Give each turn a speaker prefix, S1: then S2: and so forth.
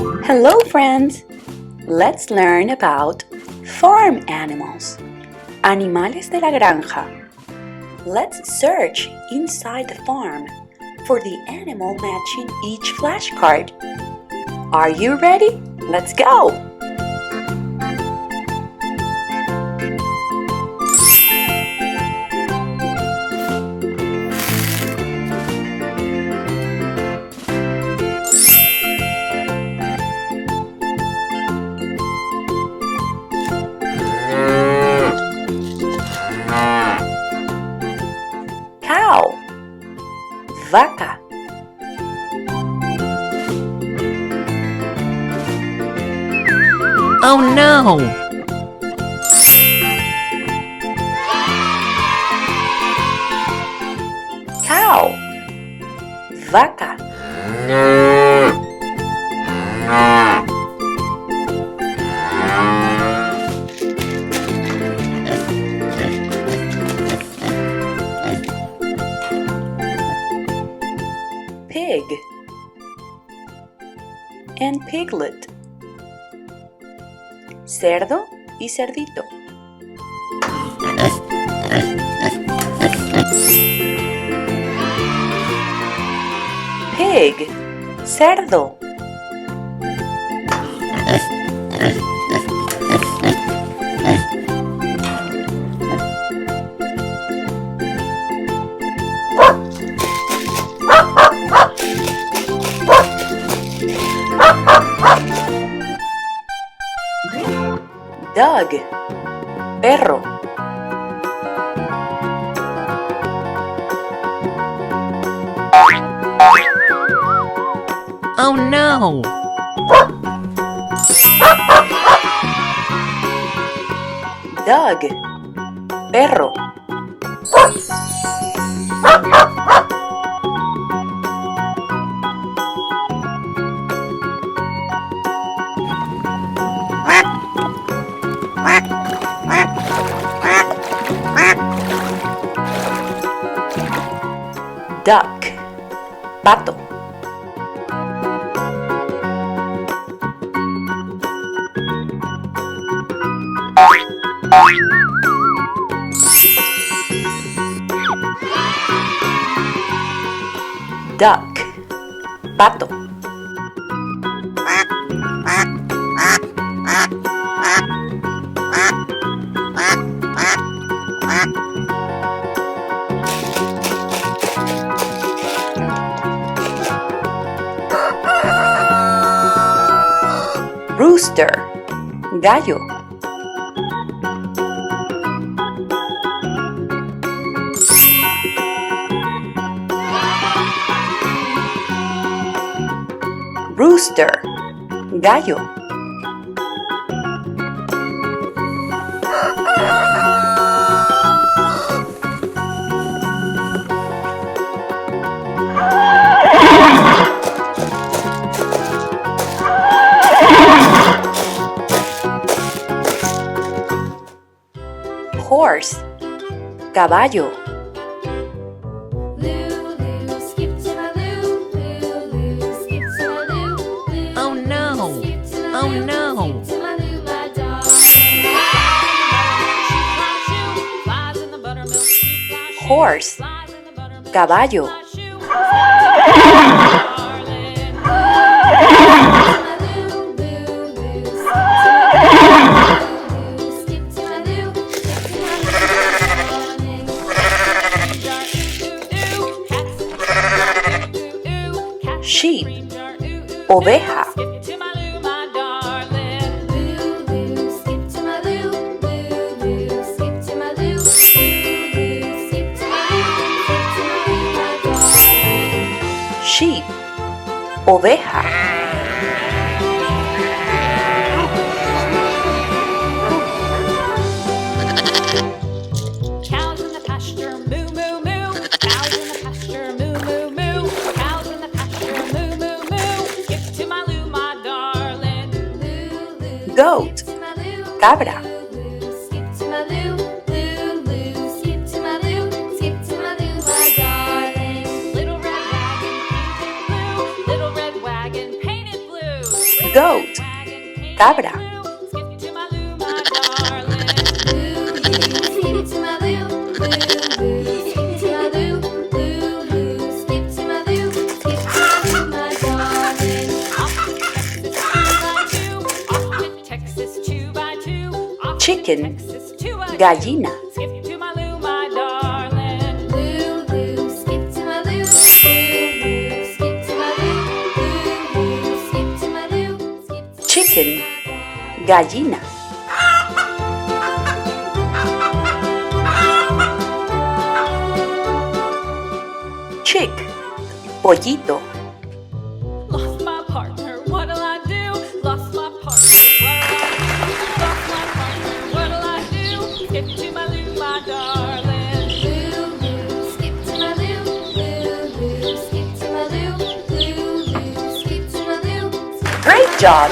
S1: Hello friends! Let's learn about farm animals. Animales de la granja. Let's search inside the farm for the animal matching each flashcard. Are you ready? Let's go! Cow, vaca.
S2: Oh no!
S1: Cow, vaca. Pig and piglet. Cerdo y cerdito. Pig, cerdo. Dog, perro.
S2: Oh no!
S1: Dog, perro. Duck, pato. Duck, pato. Rooster, gallo. Rooster, gallo. Horse, caballo.
S2: Oh no! Oh no!
S1: Horse, caballo. Sheep, oveja. Sheep, oveja.
S3: Cows in the pasture, moo moo moo. Cows in the pasture, moo moo moo. Cows in the pasture, moo moo moo. Skip to my loo, my darling.
S1: Goat, cabra.
S3: Skip to my loo, loo loo. Skip to my loo, skip to my loo, my darling. Little red wagon painted blue. Little red wagon painted blue.
S1: Goat. Cabra.
S3: Skip to my loo, my darling.
S4: Skip to my loo, loo, loo. Skip to my loo, loo, loo. Skip to my loo, skip to my loo, my darling.
S3: Off to Texas, 2 by 2. Off to
S1: Chicken.
S3: Texas, 2 by 2.
S1: Gallina.
S3: Skip to my loo, my darling.
S4: Loo, loo. Skip to my loo, loo, loo. Skip to my loo, loo, loo. Skip to my loo, skip to my
S1: Chicken. Gallina. Chick. Pollito.
S3: Lost my partner, what'll I do? Lost my partner, what'll I do? Lost my partner, what'll I do? Skip to my loo, my darling.
S4: loo, loo. Skip to my loo, loo, loo. Skip to my loo, loo, loo. Skip to my loo.
S1: Great job!